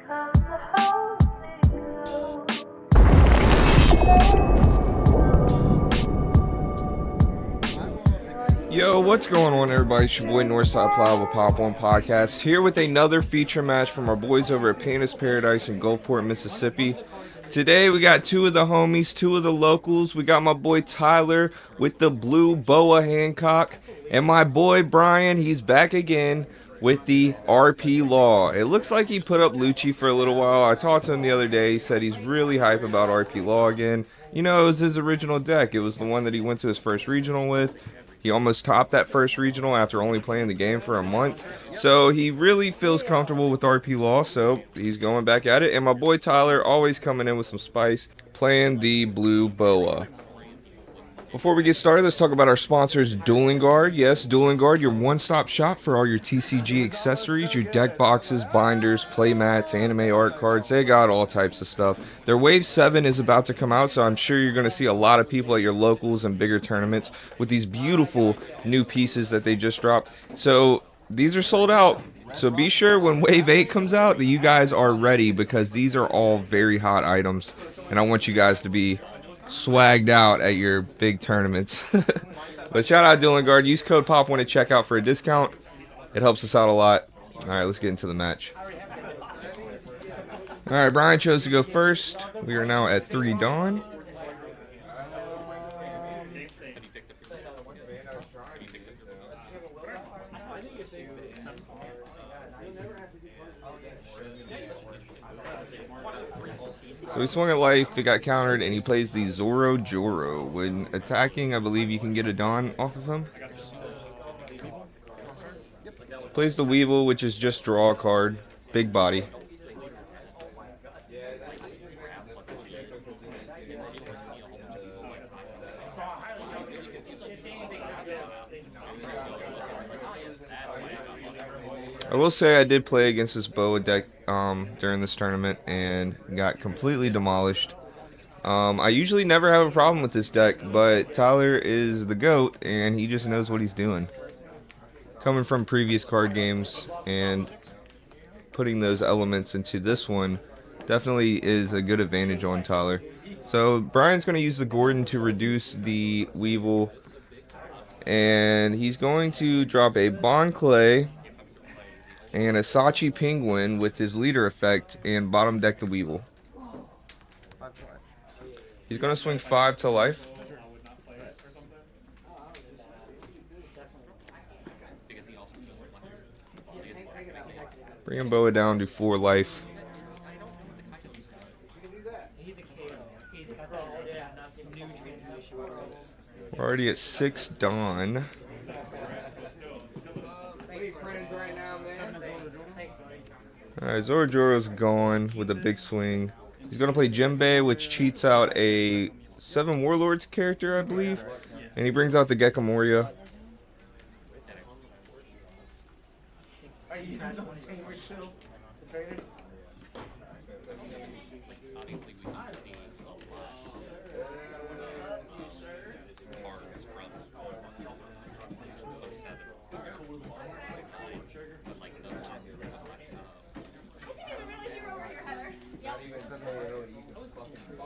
Yo, what's going on, everybody? It's your boy Northside Pliable Pop One Podcast here with another feature match from our boys over at Painless Paradise in Gulfport, Mississippi. Today we got two of the homies, two of the locals. We got my boy Tyler with the blue Boa Hancock, and my boy Brian. He's back again with the RP Law. It looks like he put up Lucci for a little while. I talked to him the other day. He said he's really hype about RP Law again. You know, it was his original deck. It was the one that he went to his first regional with. He almost topped that first regional after only playing the game for a month. So he really feels comfortable with RP Law, so he's going back at it. And my boy Tyler always coming in with some spice, playing the blue Boa. Before we get started, let's talk about our sponsors, Dueling Guard. Yes, Dueling Guard, your one-stop shop for all your TCG accessories, your deck boxes, binders, playmats, anime art cards. They got all types of stuff. Their Wave 7 is about to come out, so I'm sure you're going to see a lot of people at your locals and bigger tournaments with these beautiful new pieces that they just dropped. So these are sold out. So be sure when Wave 8 comes out that you guys are ready, because these are all very hot items, and I want you guys to be swagged out at your big tournaments. But shout out Dueling Guard. Use code POP1 at checkout for a discount. It helps us out a lot. Alright, let's get into the match. Alright, Brian chose to go first. We are now at 3 Dawn. So he swung at life, it got countered, and he plays the Zoro Joro. When attacking, I believe you can get a Dawn off of him. Plays the Weevil, which is just draw a card. Big body. I will say I did play against this Boa deck during this tournament and got completely demolished. I usually never have a problem with this deck, but Tyler is the GOAT and he just knows what he's doing. Coming from previous card games and putting those elements into this one definitely is a good advantage on Tyler. So Brian's going to use the Gordon to reduce the Weevil, and he's going to drop a Bond Clay and a Sachi Penguin with his leader effect and bottom deck the Weevil. He's going to swing 5 to life. Bring Boa down to 4 life. We're already at 6 Dawn. Alright, Zoro Joro's gone with a big swing. He's going to play Jinbei, which cheats out a 7 Warlords character, I believe. And he brings out the Gecko Moria. Are you using those tamers still? The traders?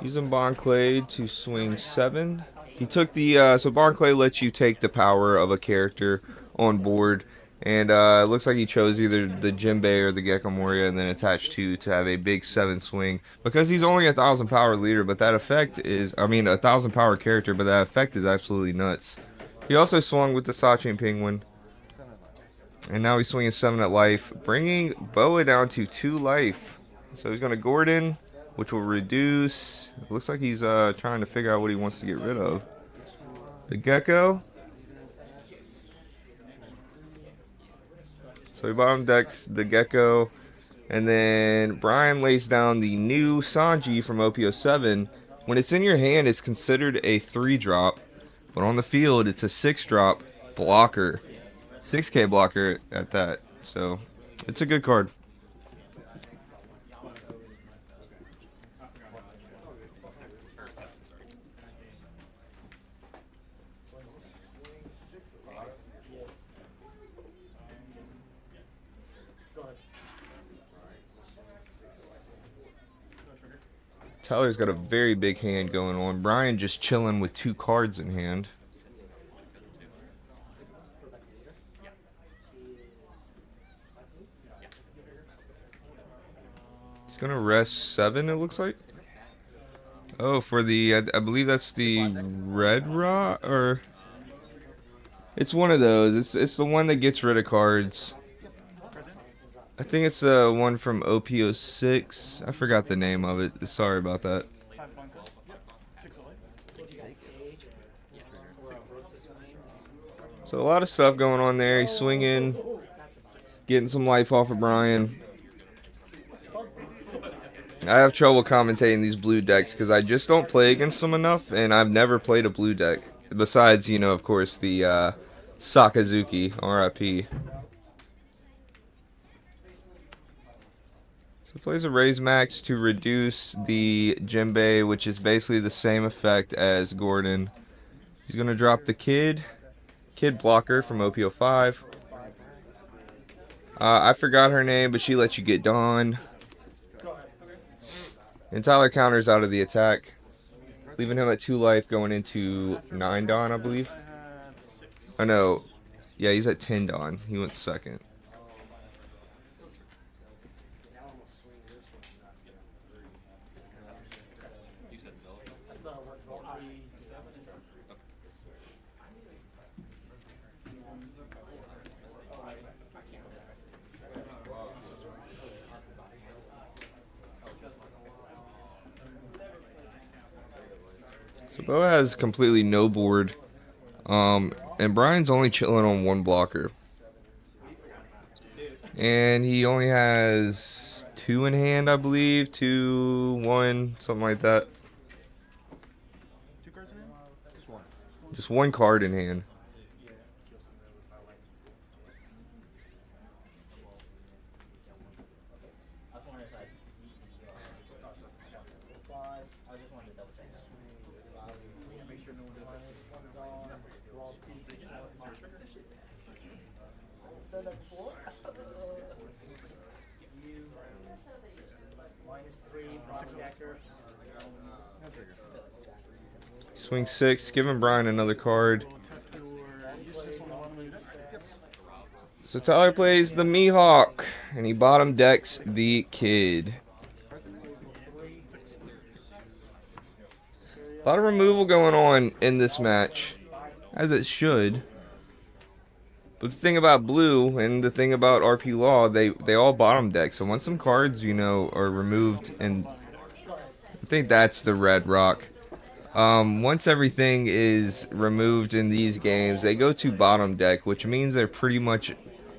Using Bond Clay to swing 7. He took the so Bond Clay lets you take the power of a character on board, and it looks like he chose either the Jinbei or the Gecko Moria and then attached 2 to have a big 7 swing, because he's only a 1,000 power leader, but that effect is, I mean, a 1,000 power character, but that effect is absolutely nuts. He also swung with the Sachi Penguin, and now he's swinging 7 at life, bringing Boa down to 2 life. So he's going to Gordon, which will reduce. It looks like he's trying to figure out what he wants to get rid of. The Gecko. So he bottom decks the Gecko, and then Brian lays down the new Sanji from OP-07. When it's in your hand, it's considered a 3-drop, but on the field, it's a 6-drop blocker. 6k blocker at that. So it's a good card. Tyler's got a very big hand going on. Brian just chilling with 2 cards in hand. He's gonna rest 7, it looks like. Oh, for the, I believe that's the red rock, or it's one of those. It's the one that gets rid of cards. I think it's the one from OP-06. I forgot the name of it. Sorry about that. So a lot of stuff going on there. He's swinging, getting some life off of Brian. I have trouble commentating these blue decks because I just don't play against them enough, and I've never played a blue deck. Besides, you know, of course, the Sakazuki, RIP. So plays a Raise Max to reduce the Jinbei, which is basically the same effect as Gordon. He's going to drop the Kid Blocker from OP-05. I forgot her name, but she lets you get Dawn. And Tyler counters out of the attack, leaving him at 2 life going into 9 Dawn, I believe. Oh no, yeah, he's at 10 Dawn. He went second. So Boa has completely no board. And Brian's only chilling on 1 blocker. And he only has 2 in hand, I believe. 2, 1, something like that. 2 cards in hand? Just 1. Just 1 card in hand. Swing 6, giving Brian another card. So Tyler plays the Mihawk, and he bottom decks the Kid. A lot of removal going on in this match, as it should. But the thing about blue and the thing about RP Law, they all bottom deck. So once some cards, you know, are removed, and I think that's the red rock. Once everything is removed in these games, they go to bottom deck, which means they're pretty much,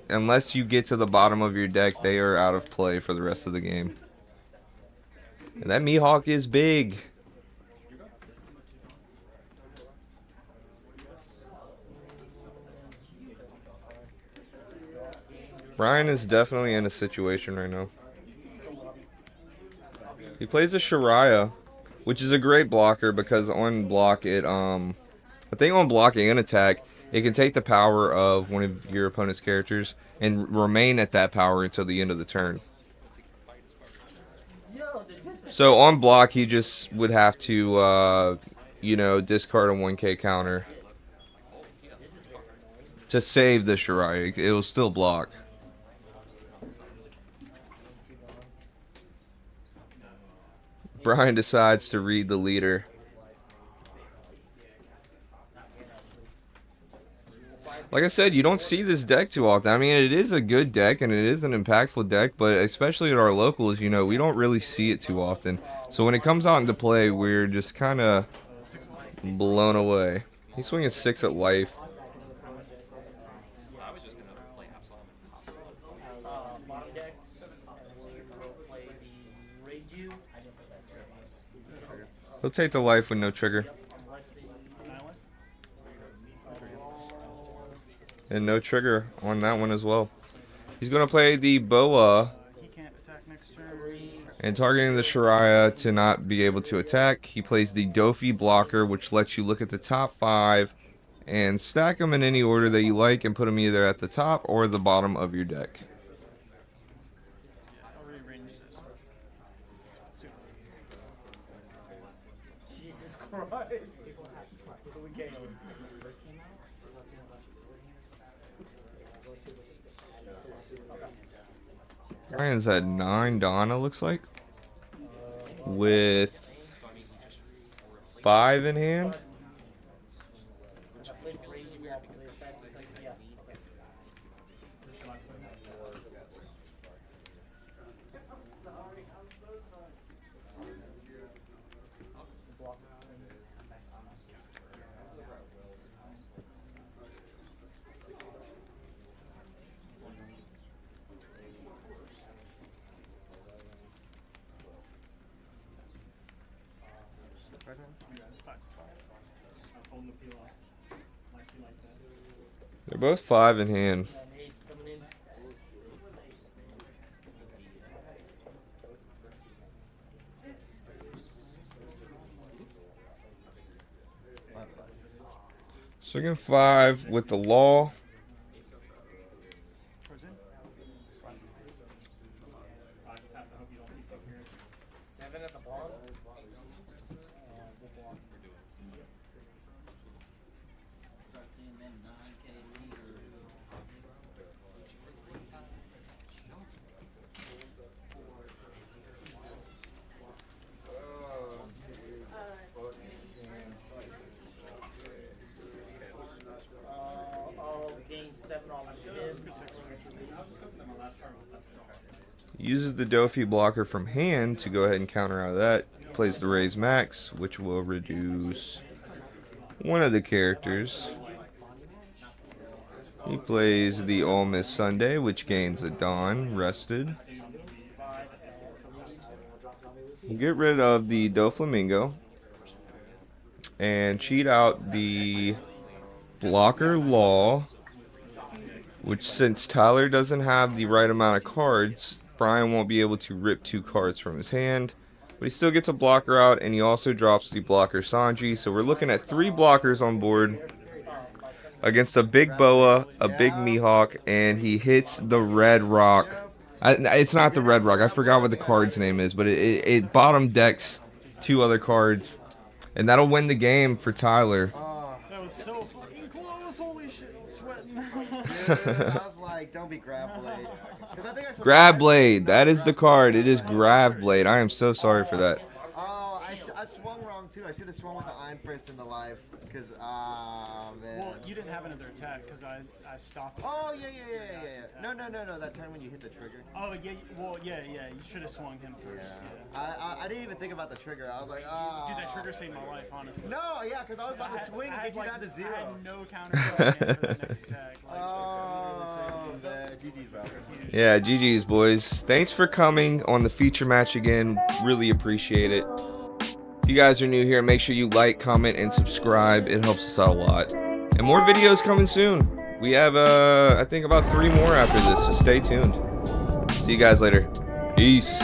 unless you get to the bottom of your deck, they are out of play for the rest of the game. And that Mihawk is big. Brian is definitely in a situation right now. He plays a Shariah, which is a great blocker because on block it, I think on blocking and attack, it can take the power of one of your opponent's characters and remain at that power until the end of the turn. So on block, he just would have to, you know, discard a 1k counter to save the Shariah. It will still block. Brian decides to read the leader. Like I said, you don't see this deck too often. I mean, it is a good deck and it is an impactful deck, but especially at our locals, you know, we don't really see it too often. So when it comes out into play, we're just kind of blown away. He's swinging 6 at life. He'll take the life with no trigger. And no trigger on that one as well. He's going to play the Boa. And targeting the Shariah to not be able to attack. He plays the Dofi blocker, which lets you look at the top 5 and stack them in any order that you like and put them either at the top or the bottom of your deck. Ryan's at 9 Donna, looks like. With 5 in hand. They're both 5 in hand. Swinging 5 with the law. Uses the Dofi blocker from hand to go ahead and counter out of that. Plays the raise max, which will reduce one of the characters. He plays the All Miss Sunday, which gains a Dawn, rested. We'll get rid of the Doflamingo and cheat out the blocker Law, which, since Tyler doesn't have the right amount of cards, Brian won't be able to rip 2 cards from his hand. But he still gets a blocker out, and he also drops the blocker Sanji. So we're looking at 3 blockers on board against a big Boa, a big Mihawk, and he hits the Red Rock. It's not the Red Rock. I forgot what the card's name is, but it bottom decks 2 other cards. And that'll win the game for Tyler. That was so fucking close. Holy shit, I'm sweating. Dude, I was like, don't be Grab Blade. Grab Blade. That is the card. It is Grab Blade. I am so sorry for that. Oh, I swung wrong too. I should have swung with the Iron Fist in the life. Because, man. Well, you didn't have another attack because I stopped. Oh, yeah. No. That turn when you hit the trigger. Oh, yeah. Well, yeah. You should have swung him first. Yeah. I didn't even think about the trigger. I was like, oh. Dude, that trigger saved my life, honestly. No, yeah, because I was about to swing and get you down to 0. I had no counter for the next attack. Man. GG's, bro. Yeah, GG's, boys. Thanks for coming on the feature match again. Really appreciate it. If you guys are new here, make sure you like, comment, and subscribe. It helps us out a lot. And more videos coming soon. We have, I think, about 3 more after this, so stay tuned. See you guys later. Peace.